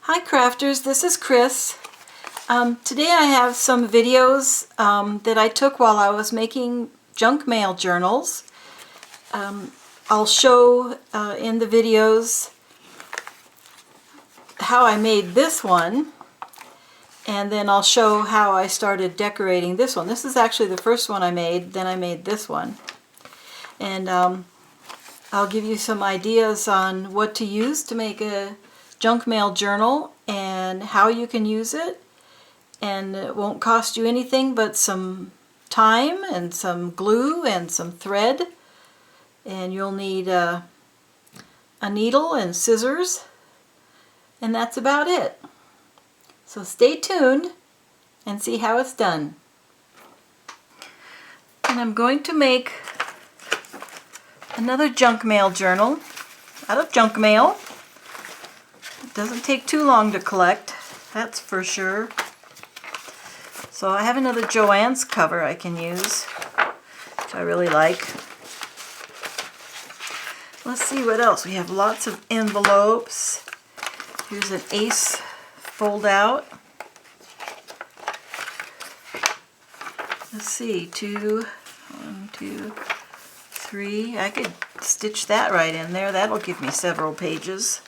Hi crafters, this is Chris. Today I have some videos that I took while I was making junk mail journals. I'll show in the videos how I made this one, and then I'll show how I started decorating this one. This is actually the first one I made, then I made this one. And I'll give you some ideas on what to use to make a junk mail journal and how you can use it. And it won't cost you anything but some time and some glue and some thread. And you'll need a needle and scissors. And that's about it. So stay tuned and see how it's done. And I'm going to make another junk mail journal out of junk mail. It doesn't take too long to collect, that's for sure. So I have another Joann's cover I can use, which I really like. Let's see what else. We have lots of envelopes. Here's an ace fold out. Let's see, 1, 2, 3. I could stitch that right in there. That'll give me several pages.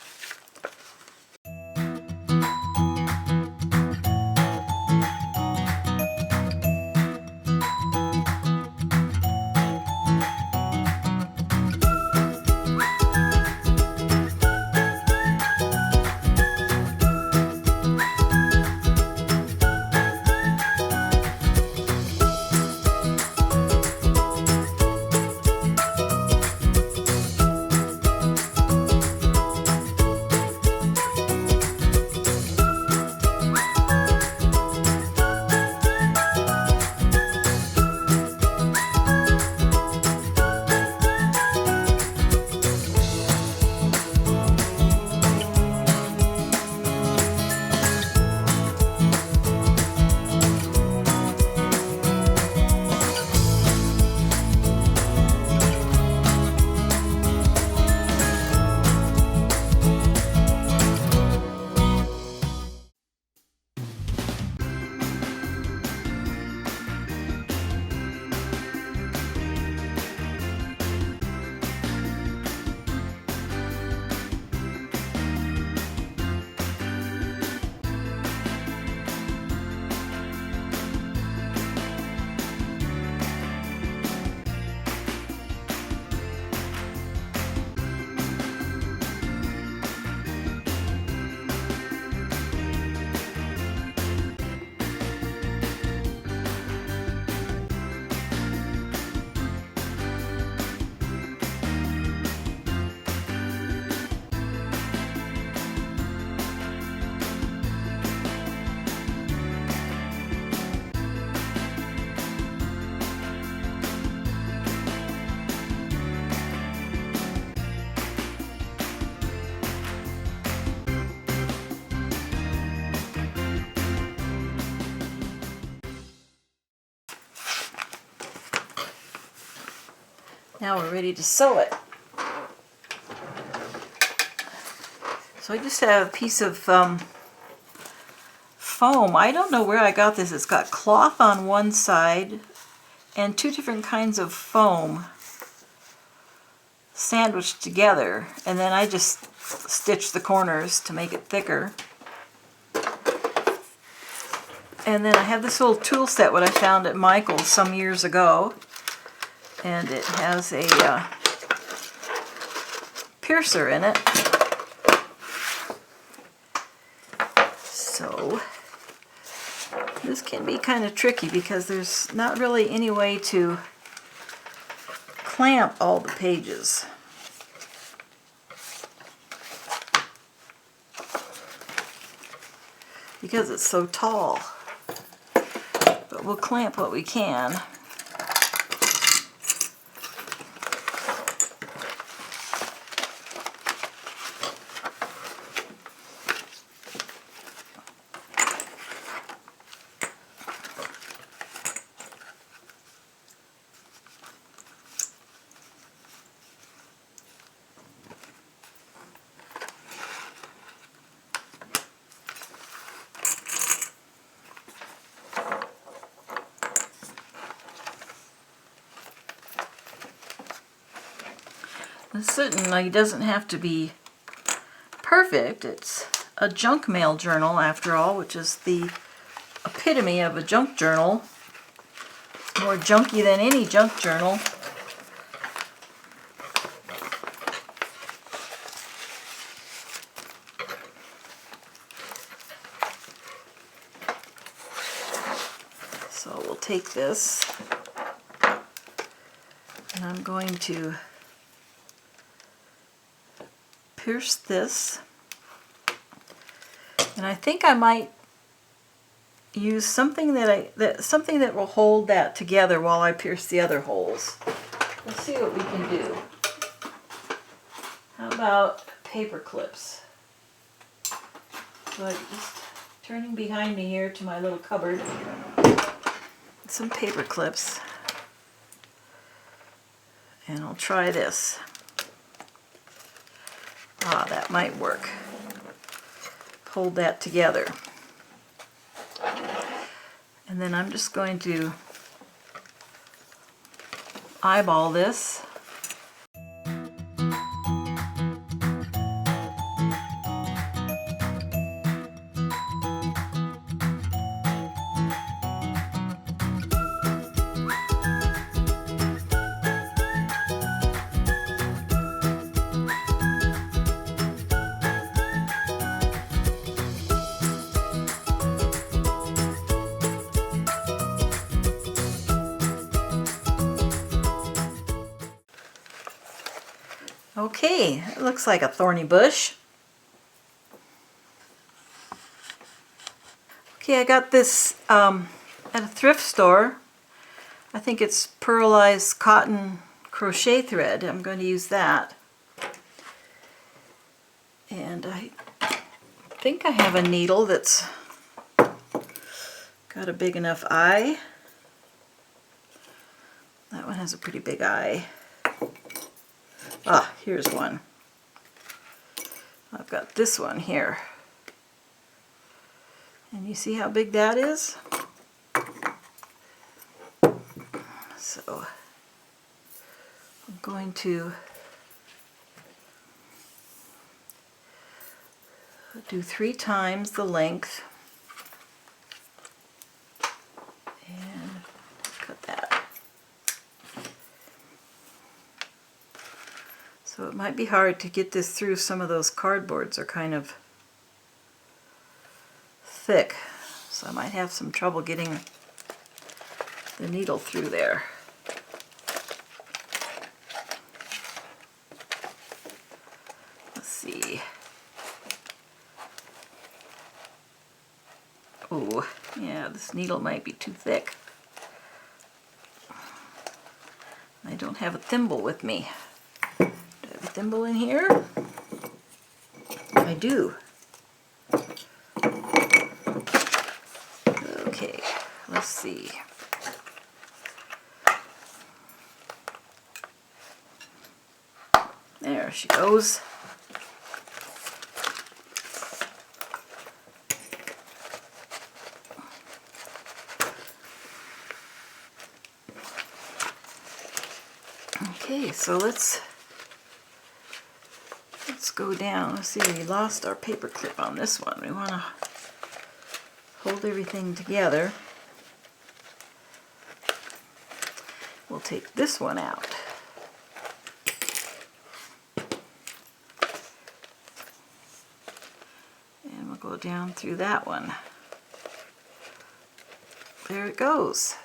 Now we're ready to sew it. So I just have a piece of foam. I don't know where I got this. It's got cloth on one side and 2 different kinds of foam sandwiched together. And then I just stitched the corners to make it thicker. And then I have this little tool set what I found at Michael's some years ago. And it has a piercer in it. So this can be kind of tricky because there's not really any way to clamp all the pages. Because it's so tall. But we'll clamp what we can. certainly doesn't have to be perfect. It's a junk mail journal after all, which is the epitome of a junk journal. More junky than any junk journal. So we'll take this and I'm going to pierce this, and I think I might use something that will hold that together while I pierce the other holes. Let's see what we can do. How about paper clips? So I'm just turning behind me here to my little cupboard. Some paper clips, and I'll try this. That might work. Hold that together. And then I'm just going to eyeball this. Okay, it looks like a thorny bush. Okay, I got this at a thrift store. I think it's pearlized cotton crochet thread. I'm going to use that. And I think I have a needle that's got a big enough eye. That one has a pretty big eye. Here's one. I've got this one here. And you see how big that is? So I'm going to do 3 times the length and cut that. So it might be hard to get this through. Some of those cardboards are kind of thick, so I might have some trouble getting the needle through there. Let's see. Oh, yeah, this needle might be too thick. I don't have a thimble with me. Do I have a thimble in here? I do. Okay, let's see. There she goes. Okay, so let's go down. Let's see, we lost our paper clip on this one. We want to hold everything together. We'll take this one out. And we'll go down through that one. There it goes.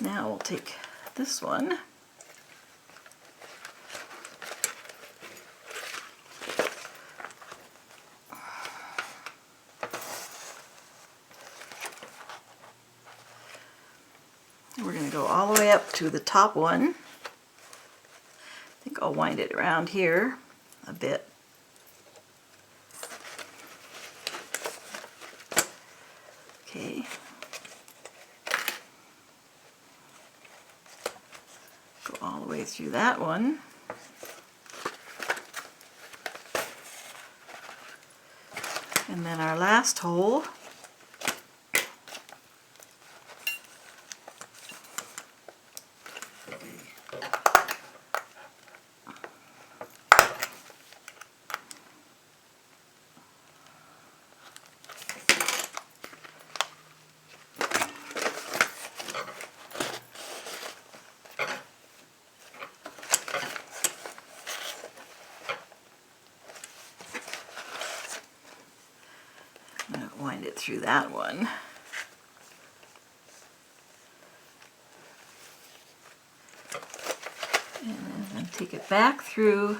Now we'll take this one . We're going to go all the way up to the top one. I think I'll wind it around here a bit. Okay. Go all the way through that one. And then our last hole. Wind it through that one. And then take it back through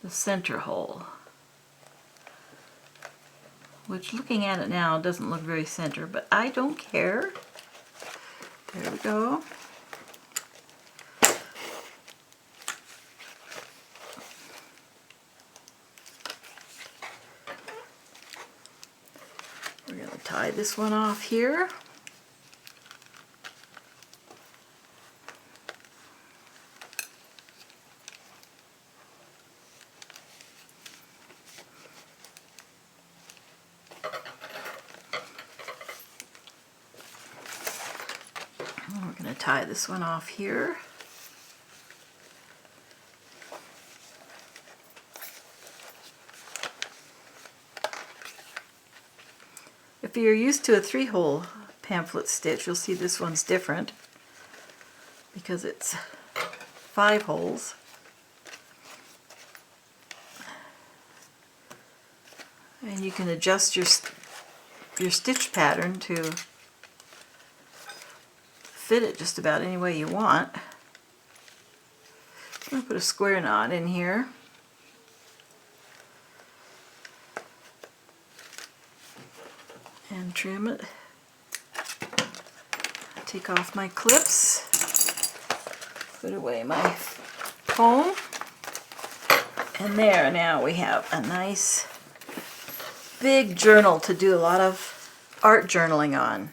the center hole, which, looking at it now, doesn't look very center, but I don't care. There we go. We're going to tie this one off here. And we're going to tie this one off here. If you're used to a 3-hole pamphlet stitch, you'll see this one's different because it's 5 holes. And you can adjust your stitch pattern to fit it just about any way you want. I'm going to put a square knot in here. And trim it. Take off my clips. Put away my foam. And there, now we have a nice big journal to do a lot of art journaling on.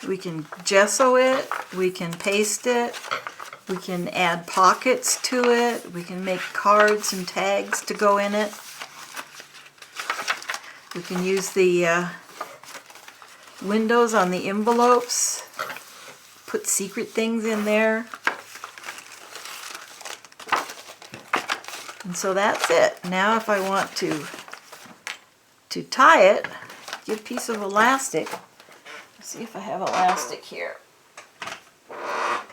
We can gesso it, we can paste it, we can add pockets to it, we can make cards and tags to go in it. We can use the windows on the envelopes, put secret things in there. And so that's it. Now if I want to tie it, get a piece of elastic. Let's see if I have elastic here.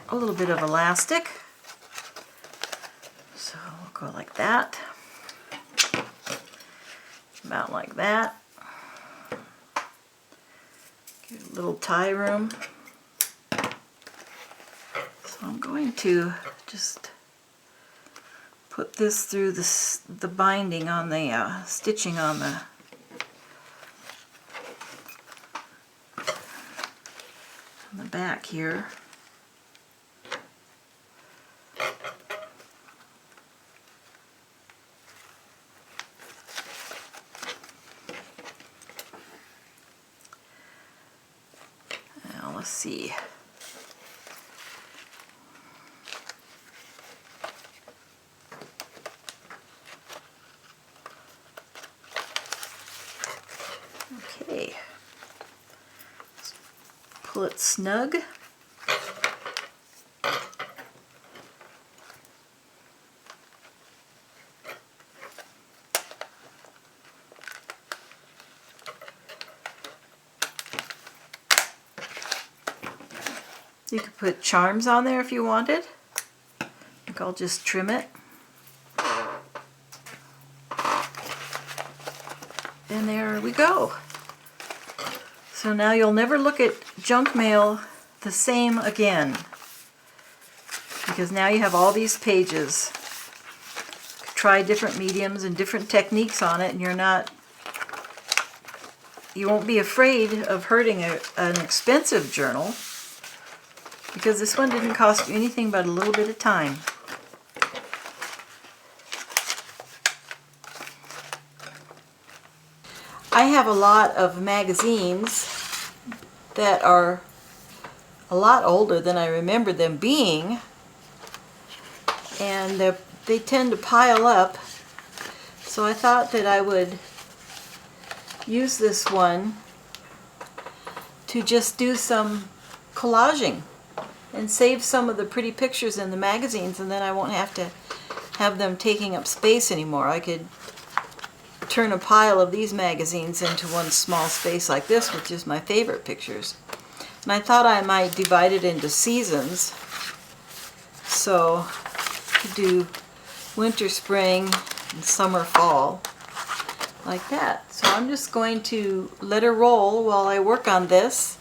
A little bit of elastic. So we'll go like that. About like that. Get a little tie room. So I'm going to just put this through the binding on the stitching on the back here. Now let's see. Okay. Let's pull it snug. You could put charms on there if you wanted. I think I'll just trim it. And there we go. So now you'll never look at junk mail the same again, because now you have all these pages. Try different mediums and different techniques on it, and you won't be afraid of hurting an expensive journal, because this one didn't cost you anything but a little bit of time. I have a lot of magazines that are a lot older than I remember them being, and they tend to pile up, so I thought that I would use this one to just do some collaging and save some of the pretty pictures in the magazines, and then I won't have to have them taking up space anymore. I could turn a pile of these magazines into one small space like this, which is my favorite pictures. And I thought I might divide it into seasons. So I could do winter, spring, and summer, fall, like that. So I'm just going to let her roll while I work on this.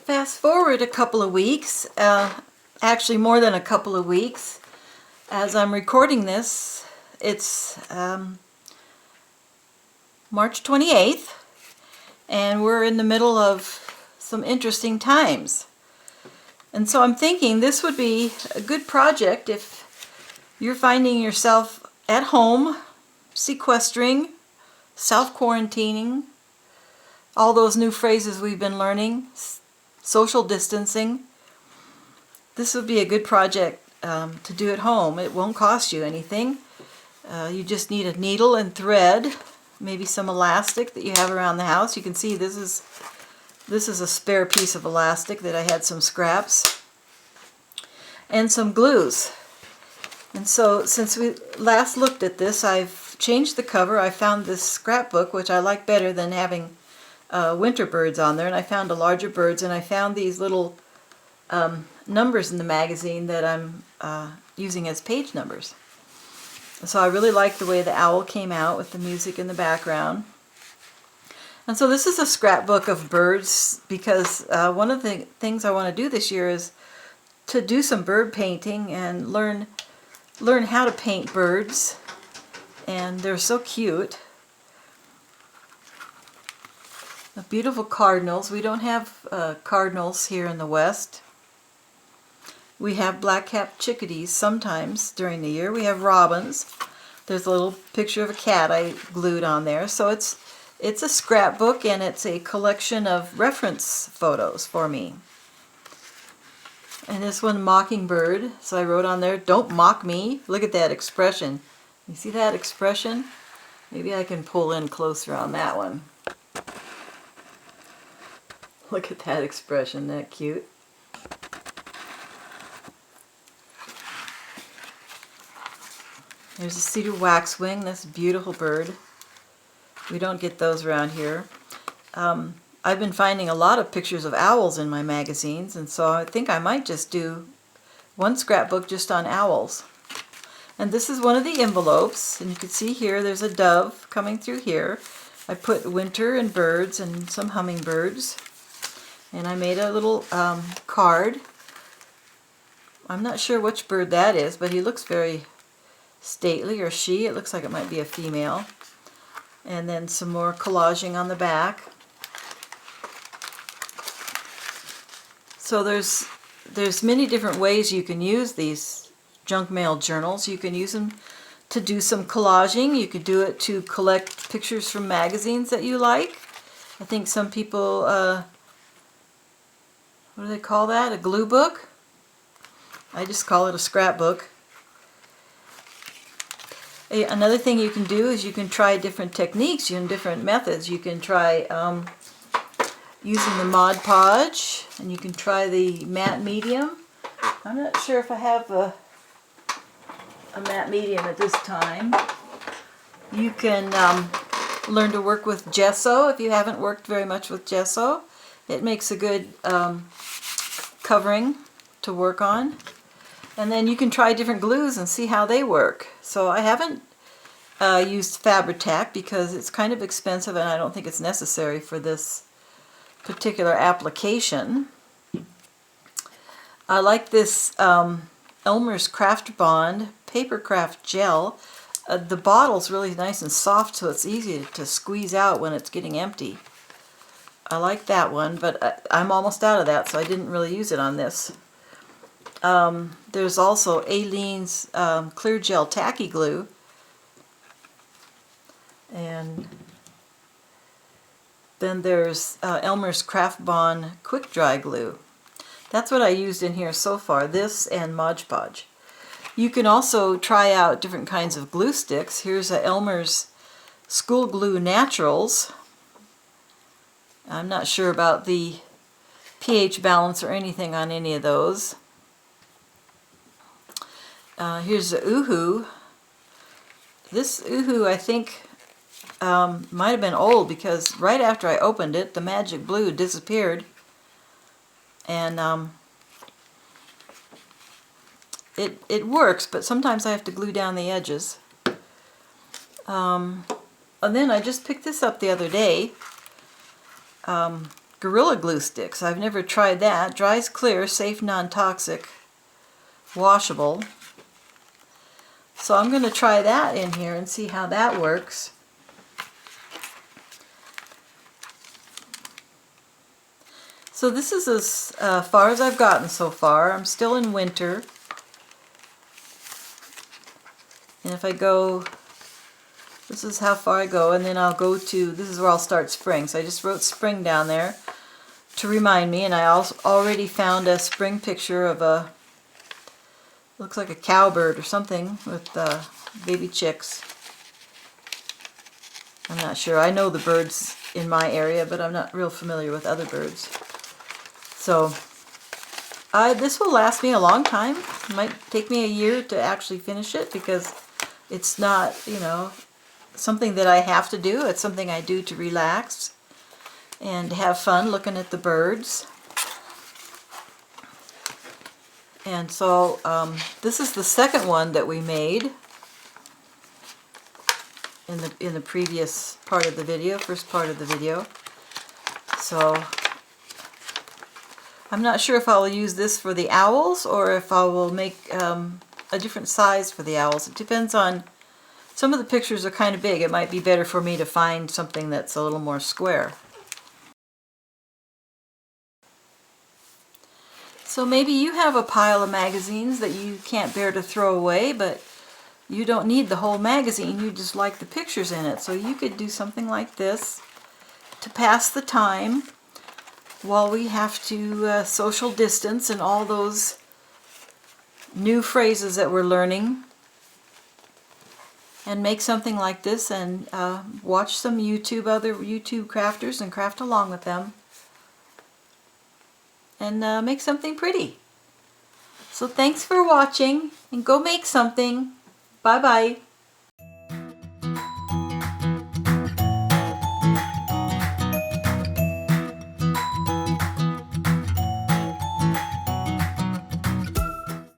Fast forward a couple of weeks, actually more than a couple of weeks. As I'm recording this, it's March 28th, and we're in the middle of some interesting times. And so I'm thinking this would be a good project if you're finding yourself at home, sequestering, self-quarantining, all those new phrases we've been learning, social distancing. This would be a good project to do at home. It won't cost you anything. You just need a needle and thread, maybe some elastic that you have around the house. You can see this is a spare piece of elastic that I had some scraps, and some glues. And so since we last looked at this, I've changed the cover. I found this scrapbook, which I like better than having winter birds on there, and I found a larger birds, and I found these little numbers in the magazine that I'm using as page numbers. So I really like the way the owl came out with the music in the background. And so this is a scrapbook of birds because one of the things I want to do this year is to do some bird painting and learn how to paint birds. And they're so cute. The beautiful cardinals. We don't have cardinals here in the West. We have black-capped chickadees sometimes during the year. We have robins. There's a little picture of a cat I glued on there. So it's a scrapbook, and it's a collection of reference photos for me. And this one, mockingbird. So I wrote on there, "Don't mock me." Look at that expression. You see that expression? Maybe I can pull in closer on that one. Look at that expression. Isn't that cute? There's a cedar waxwing. That's a beautiful bird. We don't get those around here. I've been finding a lot of pictures of owls in my magazines, and so I think I might just do one scrapbook just on owls. And this is one of the envelopes, and you can see here there's a dove coming through here. I put winter and birds and some hummingbirds, and I made a little card. I'm not sure which bird that is, but he looks very stately, or she. It looks like it might be a female. And then some more collaging on the back. So there's many different ways you can use these junk mail journals. You can use them to do some collaging. You could do it to collect pictures from magazines that you like. I think some people, what do they call that? A glue book? I just call it a scrapbook. Another thing you can do is you can try different techniques and different methods. You can try using the Mod Podge, and you can try the matte medium. I'm not sure if I have a matte medium at this time. You can learn to work with gesso if you haven't worked very much with gesso. It makes a good covering to work on. And then you can try different glues and see how they work. So I haven't used Fabri-Tac because it's kind of expensive, and I don't think it's necessary for this particular application. I like this Elmer's Craft Bond Paper Craft Gel. The bottle's really nice and soft, so it's easy to squeeze out when it's getting empty. I like that one, but I'm almost out of that, so I didn't really use it on this. There's also Aleene's Clear Gel Tacky Glue, and then there's Elmer's Craft Bond Quick Dry Glue. That's what I used in here so far, this and Mod Podge. You can also try out different kinds of glue sticks. Here's a Elmer's School Glue Naturals. I'm not sure about the pH balance or anything on any of those. Here's the Uhu. This Uhu, I think, might have been old because right after I opened it, the magic blue disappeared. And it works, but sometimes I have to glue down the edges. And then I just picked this up the other day. Gorilla Glue sticks. I've never tried that. Dries clear, safe, non-toxic, washable. So I'm going to try that in here and see how that works. So this is as far as I've gotten so far. I'm still in winter. And if I go, this is how far I go, and then I'll go to, this is where I'll start spring. So I just wrote spring down there to remind me, and I also already found a spring picture of a, looks like a cowbird or something with baby chicks. I'm not sure. I know the birds in my area, but I'm not real familiar with other birds. So this will last me a long time. It might take me a year to actually finish it because it's not, you know, something that I have to do. It's something I do to relax and have fun looking at the birds. And so this is the second one that we made in the previous part of the video, first part of the video. So I'm not sure if I'll use this for the owls or if I will make a different size for the owls. It depends on, some of the pictures are kind of big. It might be better for me to find something that's a little more square. So maybe you have a pile of magazines that you can't bear to throw away, but you don't need the whole magazine. You just like the pictures in it. So you could do something like this to pass the time while we have to social distance and all those new phrases that we're learning. And make something like this and watch some other YouTube crafters and craft along with them. And make something pretty. So thanks for watching, and go make something. Bye-bye.